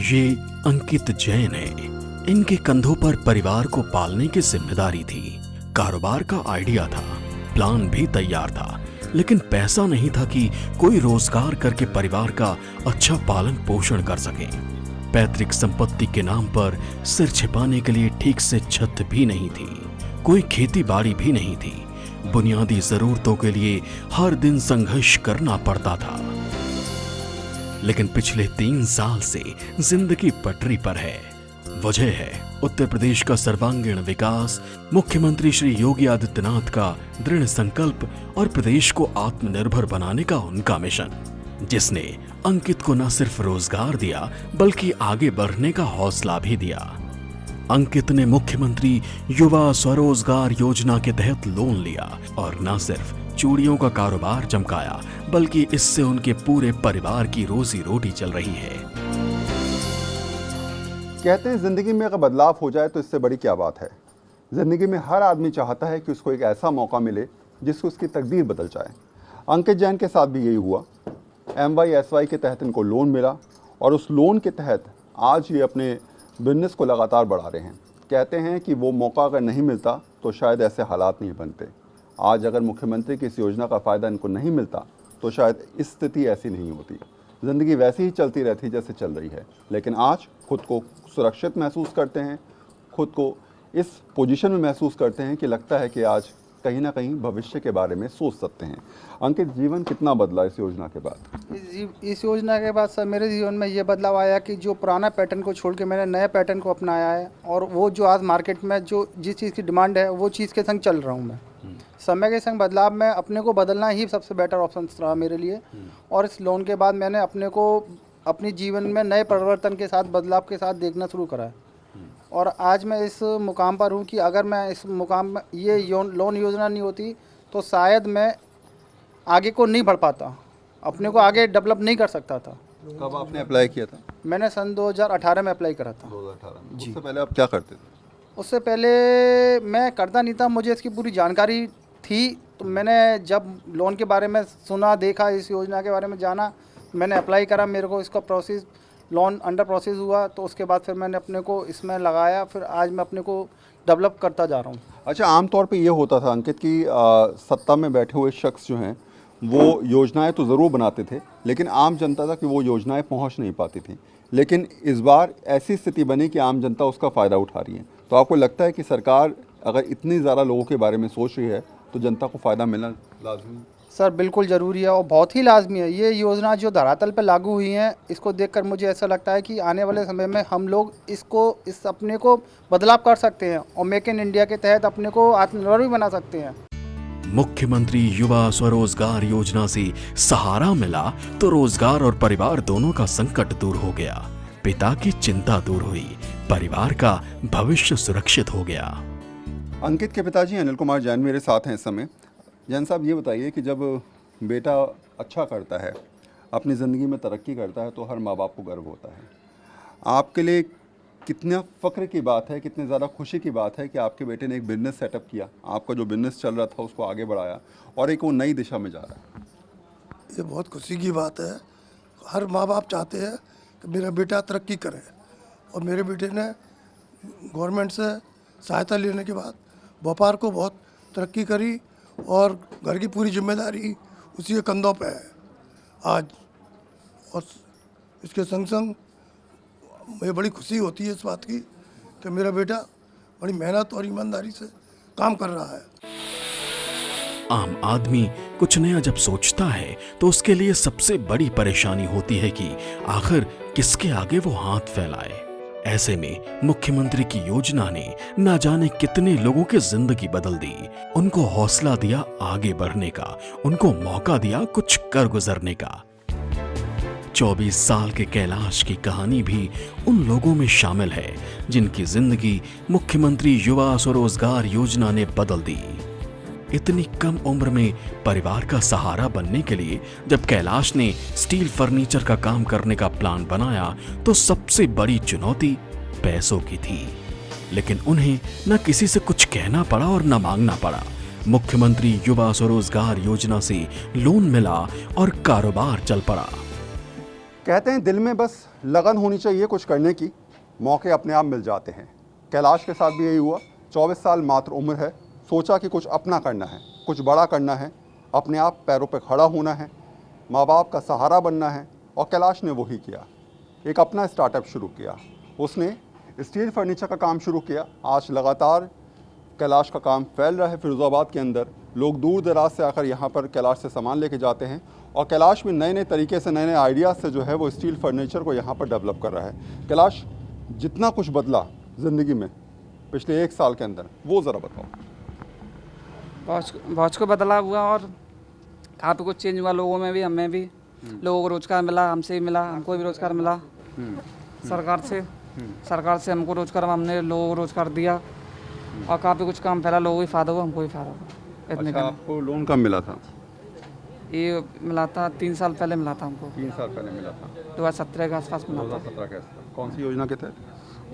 ये अंकित जैन है। इनके कंधों पर परिवार को पालने की जिम्मेदारी थी। कारोबार का आइडिया था, प्लान भी तैयार था, लेकिन पैसा नहीं था कि कोई रोजगार करके परिवार का अच्छा पालन पोषण कर सके। पैतृक संपत्ति के नाम पर सिर छिपाने के लिए ठीक से छत भी नहीं थी, कोई खेती बाड़ी भी नहीं थी। बुनियादी जरूरतों के लिए हर दिन संघर्ष करना पड़ता था। लेकिन पिछले 3 साल से जिंदगी पटरी पर है। वजह है उत्तर प्रदेश का सर्वांगीण विकास, मुख्यमंत्री श्री योगी आदित्यनाथ का दृढ़ संकल्प और प्रदेश को आत्मनिर्भर बनाने का उनका मिशन, जिसने अंकित को न सिर्फ रोजगार दिया बल्कि आगे बढ़ने का हौसला भी दिया। अंकित ने मुख्यमंत्री युवा स्वरोजगार योजना के तहत लोन लिया और न सिर्फ चूड़ियों का कारोबार चमकाया बल्कि इससे उनके पूरे परिवार की रोजी रोटी चल रही है। कहते हैं जिंदगी में अगर बदलाव हो जाए तो इससे बड़ी क्या बात है। जिंदगी में हर आदमी चाहता है कि उसको एक ऐसा मौका मिले जिससे उसकी तकदीर बदल जाए। अंकित जैन के साथ भी यही हुआ। MYSY के तहत इनको लोन मिला और उस लोन के तहत आज ये अपने बिजनेस को लगातार बढ़ा रहे हैं। कहते हैं कि वो मौका अगर नहीं मिलता तो शायद ऐसे हालात नहीं बनते। आज अगर मुख्यमंत्री की इस योजना का फ़ायदा इनको नहीं मिलता तो शायद इस स्थिति ऐसी नहीं होती। ज़िंदगी वैसी ही चलती रहती जैसे चल रही है। लेकिन आज खुद को सुरक्षित महसूस करते हैं, खुद को इस पोजीशन में महसूस करते हैं कि लगता है कि आज कहीं ना कहीं भविष्य के बारे में सोच सकते हैं। अंकित, जीवन कितना बदला इस योजना के बाद? इस योजना के बाद सर मेरे जीवन में ये बदलाव आया कि जो पुराना पैटर्न को छोड़ के मैंने नए पैटर्न को अपनाया है और वो जो आज मार्केट में जो जिस चीज़ की डिमांड है वो चीज़ के संग चल रहा हूँ मैं। समय के संग बदलाव में अपने को बदलना ही सबसे बेटर ऑप्शन रहा मेरे लिए। और इस लोन के बाद मैंने अपने को अपनी जीवन में नए परिवर्तन के साथ, बदलाव के साथ देखना शुरू करा है। और आज मैं इस मुकाम पर हूँ कि अगर मैं इस मुकाम में ये लोन योजना नहीं होती तो शायद मैं आगे को नहीं बढ़ पाता, अपने को आगे डेवलप नहीं कर सकता था। कब आपने अप्लाई किया था? मैंने सन 2018 में अप्लाई करा था। 2018 में। उससे पहले आप क्या करते थे? उससे पहले मैं करता नहीं था, मुझे इसकी पूरी जानकारी थी। तो मैंने जब लोन के बारे में सुना, देखा, इस योजना के बारे में जाना, मैंने अप्लाई करा। मेरे को इसका प्रोसेस, लोन अंडर प्रोसेस हुआ तो उसके बाद फिर मैंने अपने को इसमें लगाया। फिर आज मैं अपने को डेवलप करता जा रहा हूँ। अच्छा, आमतौर पे ये होता था अंकित कि सत्ता में बैठे हुए शख्स जो हैं वो योजनाएं तो ज़रूर बनाते थे, लेकिन आम जनता तक वो योजनाएं पहुंच नहीं पाती थी। लेकिन इस बार ऐसी स्थिति बनी कि आम जनता उसका फ़ायदा उठा रही है। तो आपको लगता है कि सरकार अगर इतनी ज़्यादा लोगों के बारे में सोच रही है तो जनता को फ़ायदा मिलना लाजमी है? सर बिल्कुल ज़रूरी है और बहुत ही लाजमी है। ये योजना जो धरातल पर लागू हुई हैं, इसको देखकर मुझे ऐसा लगता है कि आने वाले समय में हम लोग इस अपने को बदलाव कर सकते हैं और मेक इन इंडिया के तहत अपने को आत्मनिर्भर भी बना सकते हैं। मुख्यमंत्री युवा स्वरोजगार योजना से सहारा मिला तो रोजगार और परिवार दोनों का संकट दूर हो गया। पिता की चिंता दूर हुई, परिवार का भविष्य सुरक्षित हो गया। अंकित के पिताजी अनिल कुमार जैन मेरे साथ हैं इस समय। जैन साहब, ये बताइए कि जब बेटा अच्छा करता है, अपनी ज़िंदगी में तरक्की करता है तो हर माँ बाप को गर्व होता है। आपके लिए कितना फ़ख्र की बात है, कितनी ज़्यादा खुशी की बात है कि आपके बेटे ने एक बिज़नेस सेटअप किया, आपका जो बिज़नेस चल रहा था उसको आगे बढ़ाया और एक वो नई दिशा में जा रहा है। ये बहुत खुशी की बात है। हर माँ बाप चाहते हैं कि मेरा बेटा तरक्की करे और मेरे बेटे ने गवर्नमेंट से सहायता लेने के बाद व्यापार को बहुत तरक्की करी और घर की पूरी जिम्मेदारी उसी के कंधों पे है आज। और इसके संग संग मुझे बड़ी खुशी होती है इस बात की कि मेरा बेटा बड़ी मेहनत और ईमानदारी से काम कर रहा है। आम आदमी कुछ नया जब सोचता है तो उसके लिए सबसे बड़ी परेशानी होती है कि आखिर किसके आगे वो हाथ फैलाए। ऐसे में मुख्यमंत्री की योजना ने ना जाने कितने लोगों की जिंदगी बदल दी, उनको हौसला दिया आगे बढ़ने का, उनको मौका दिया कुछ कर गुजरने का। 24 साल के कैलाश की कहानी भी उन लोगों में शामिल है जिनकी जिंदगी मुख्यमंत्री युवा स्वरोजगार योजना ने बदल दी। इतनी कम उम्र में परिवार का सहारा बनने के लिए जब कैलाश ने स्टील फर्नीचर का काम करने का प्लान बनाया तो सबसे बड़ी चुनौती पैसों की थी। लेकिन उन्हें न किसी से कुछ कहना पड़ा और न मांगना पड़ा। मुख्यमंत्री युवा स्वरोजगार योजना से लोन मिला और कारोबार चल पड़ा। कहते हैं दिल में बस लगन होनी चाहिए कुछ करने की, मौके अपने आप मिल जाते हैं। कैलाश के साथ भी यही हुआ। 24 साल मात्र उम्र है, सोचा कि कुछ अपना करना है, कुछ बड़ा करना है, अपने आप पैरों पर खड़ा होना है, माँ बाप का सहारा बनना है, और कैलाश ने वही किया। एक अपना स्टार्टअप शुरू किया। उसने स्टील फर्नीचर का काम शुरू किया। आज लगातार कैलाश का काम फैल रहा है फिरोज़ाबाद के अंदर। लोग दूर दराज से आकर यहाँ पर कैलाश से सामान लेके जाते हैं, और कैलाश में नए नए तरीके से, नए नए आइडियाज़ से जो है वो स्टील फर्नीचर को यहाँ पर डेवलप कर रहा है। कैलाश, जितना कुछ बदला ज़िंदगी में पिछले 1 साल के अंदर, वो ज़रा बताओ। बहुत को बदलाव हुआ और काफ़ी कुछ चेंज हुआ लोगों में भी, हमें भी। लोगों को रोज़गार मिला, हमसे भी मिला, हमको भी रोज़गार मिला सरकार से हमको रोज़गार, हमने लोगों को रोज़गार दिया, और काफ़ी कुछ काम फैला, लोगों को भी फ़ायदा हुआ, हमको भी फ़ायदा हुआ। इतने अच्छा, आपको लोन कब मिला था? ये मिला था 3 साल पहले मिला था हमको। 3 साल पहले मिला था, 2017 के आसपास मिला था। 2017 के आसपास। कौन सी योजना के तहत?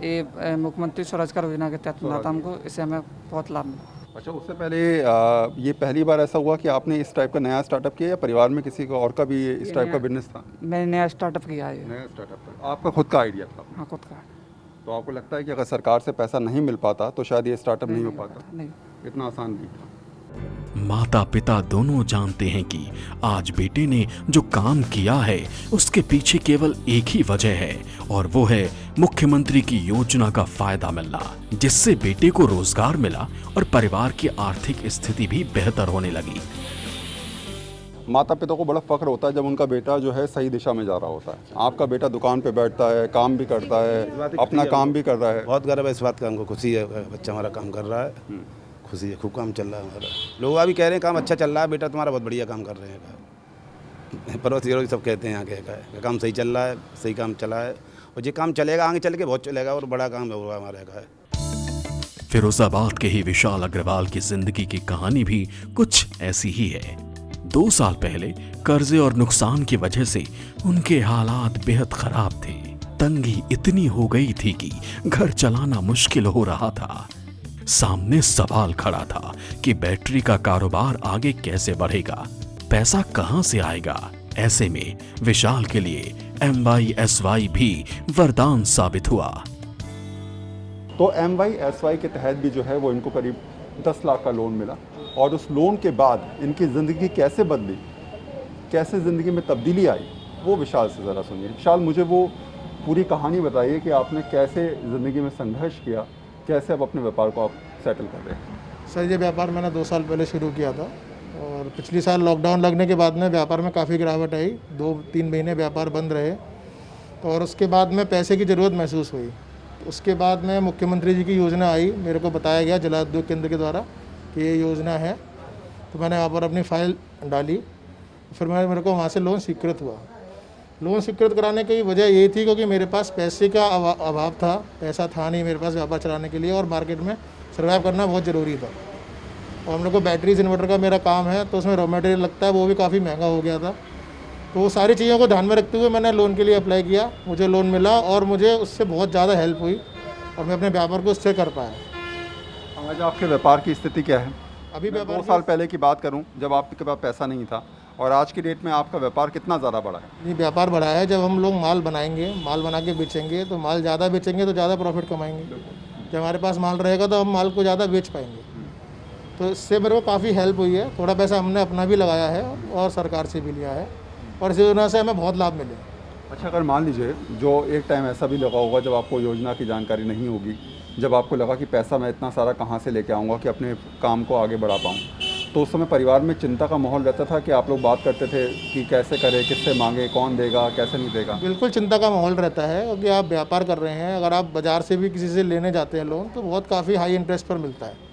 ये मुख्यमंत्री स्वरोजगार योजना के तहत मिला था हमको, इससे हमें बहुत लाभ मिला। अच्छा, उससे पहले ये पहली बार ऐसा हुआ कि आपने इस टाइप का नया स्टार्टअप किया, या परिवार में किसी को और का भी इस टाइप का बिजनेस था? मैंने नया स्टार्टअप किया है। नया स्टार्टअप था, आपका खुद का आइडिया था? हाँ, खुद का। तो आपको लगता है कि अगर सरकार से पैसा नहीं मिल पाता तो शायद ये स्टार्टअप नहीं हो पाता? नहीं, इतना आसान नहीं था। माता पिता दोनों जानते हैं कि आज बेटे ने जो काम किया है उसके पीछे केवल एक ही वजह है, और वो है मुख्यमंत्री की योजना का फायदा मिलना, जिससे बेटे को रोजगार मिला और परिवार की आर्थिक स्थिति भी बेहतर होने लगी। माता पिता को बड़ा फख्र होता है जब उनका बेटा जो है सही दिशा में जा रहा होता है। आपका बेटा दुकान पे बैठता है, काम भी करता है, अपना काम भी कर रहा है। बहुत गर्व है इस बात का, हमको खुशी है, बच्चा हमारा काम कर रहा है, खुशी है, खूब काम चल रहा है हमारा। लोग अभी कह रहे हैं काम अच्छा चल रहा है, बेटा तुम्हारा बहुत बढ़िया काम कर रहे हैं। पड़ोसी सब कहते हैं यहाँ के काम सही चल रहा है, सही काम चला है, और ये काम चलेगा, आगे चल के बहुत चलेगा, और बड़ा काम होगा हमारे का। फिरोजाबाद के ही विशाल अग्रवाल की जिंदगी की कहानी भी कुछ ऐसी ही है। 2 साल पहले कर्जे और नुकसान की वजह से उनके हालात बेहद खराब थे। तंगी इतनी हो गई थी कि घर चलाना मुश्किल हो रहा था। सामने सवाल खड़ा था कि बैटरी का कारोबार आगे कैसे बढ़ेगा, पैसा कहां से आएगा। ऐसे में विशाल के लिए MYSY भी वरदान साबित हुआ। तो MYSY के तहत भी जो है वो इनको करीब 10 लाख का लोन मिला, और उस लोन के बाद इनकी ज़िंदगी कैसे बदली, कैसे ज़िंदगी में तब्दीली आई, वो विशाल से ज़रा सुनिए। विशाल, मुझे वो पूरी कहानी बताइए कि आपने कैसे ज़िंदगी में संघर्ष किया, कैसे अब अपने व्यापार को आप सेटल कर रहे हैं। सर, ये व्यापार मैंने 2 साल पहले शुरू किया था, और पिछली साल लॉकडाउन लगने के बाद में व्यापार में काफ़ी गिरावट आई। 2-3 महीने व्यापार बंद रहे, तो और उसके बाद में पैसे की ज़रूरत महसूस हुई। तो उसके बाद में मुख्यमंत्री जी की योजना आई, मेरे को बताया गया जला उद्योग केंद्र के द्वारा कि ये योजना है, तो मैंने वहाँ पर अपनी फ़ाइल डाली। फिर मेरे को वहाँ से लोन स्वीकृत हुआ। लोन स्वीकृत कराने की वजह यही थी क्योंकि मेरे पास पैसे का अभाव था, पैसा था नहीं मेरे पास व्यापार चलाने के लिए, और मार्केट में सर्वाइव करना बहुत ज़रूरी था। और हम लोग को बैटरीज इन्वर्टर का मेरा काम है, तो उसमें रॉ मटेरियल लगता है, वो भी काफ़ी महंगा हो गया था। तो वो सारी चीज़ों को ध्यान में रखते हुए मैंने लोन के लिए अप्लाई किया। मुझे लोन मिला, और मुझे उससे बहुत ज़्यादा हेल्प हुई, और मैं अपने व्यापार को उससे कर पाया। आज आपके व्यापार की स्थिति क्या है? अभी मैं व्यापार 2 साल पहले की बात करूं, जब आपके पास पैसा नहीं था, और आज की डेट में आपका व्यापार कितना ज़्यादा बढ़ा है? ये व्यापार बढ़ा है। जब हम लोग माल बनाएंगे, माल बना के बेचेंगे, तो माल ज़्यादा बेचेंगे तो ज़्यादा प्रॉफिट कमाएंगे। जब हमारे पास माल रहेगा तो हम माल को ज़्यादा बेच पाएंगे। तो इससे मेरे को काफ़ी हेल्प हुई है। थोड़ा पैसा हमने अपना भी लगाया है और सरकार से भी लिया है, और इस योजना से हमें बहुत लाभ मिले। अच्छा, अगर मान लीजिए जो एक टाइम ऐसा भी लगा होगा जब आपको योजना की जानकारी नहीं होगी, जब आपको लगा कि पैसा मैं इतना सारा कहाँ से लेके आऊँगा कि अपने काम को आगे बढ़ा पाऊँ, तो उस समय परिवार में चिंता का माहौल रहता था कि आप लोग बात करते थे कि कैसे करें, किससे मांगे, कौन देगा, कैसे नहीं देगा? बिल्कुल चिंता का माहौल रहता है, क्योंकि आप व्यापार कर रहे हैं। अगर आप बाज़ार से भी किसी से लेने जाते हैं लोन, तो बहुत काफ़ी हाई इंटरेस्ट पर मिलता है।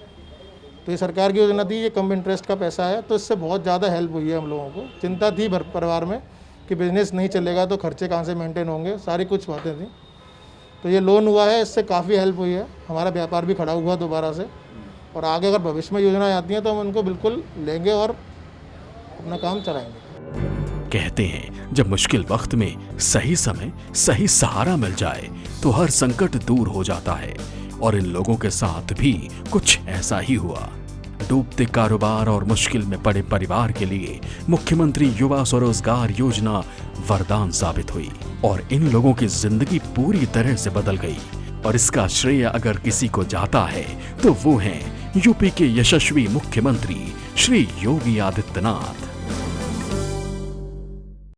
तो ये सरकार की योजना थी, ये कम इंटरेस्ट का पैसा है, तो इससे बहुत ज़्यादा हेल्प हुई है हम लोगों को। चिंता थी परिवार में कि बिज़नेस नहीं चलेगा तो खर्चे कहाँ से मेंटेन होंगे, सारी कुछ बातें थी। तो ये लोन हुआ है, इससे काफ़ी हेल्प हुई है। हमारा व्यापार भी खड़ा हुआ दोबारा से, और आगे अगर भविष्य में योजनाएं आती हैं तो हम उनको बिल्कुल लेंगे और अपना काम चलाएंगे। कहते हैं जब मुश्किल वक्त में सही समय सही सहारा मिल जाए तो हर संकट दूर हो जाता है, और इन लोगों के साथ भी कुछ ऐसा ही हुआ। डूबते कारोबार और मुश्किल में पड़े परिवार के लिए मुख्यमंत्री युवा स्वरोजगार योजना वरदान साबित हुई और इन लोगों की जिंदगी पूरी तरह से बदल गई। और इसका श्रेय अगर किसी को जाता है तो वो हैं यूपी के यशस्वी मुख्यमंत्री श्री योगी आदित्यनाथ।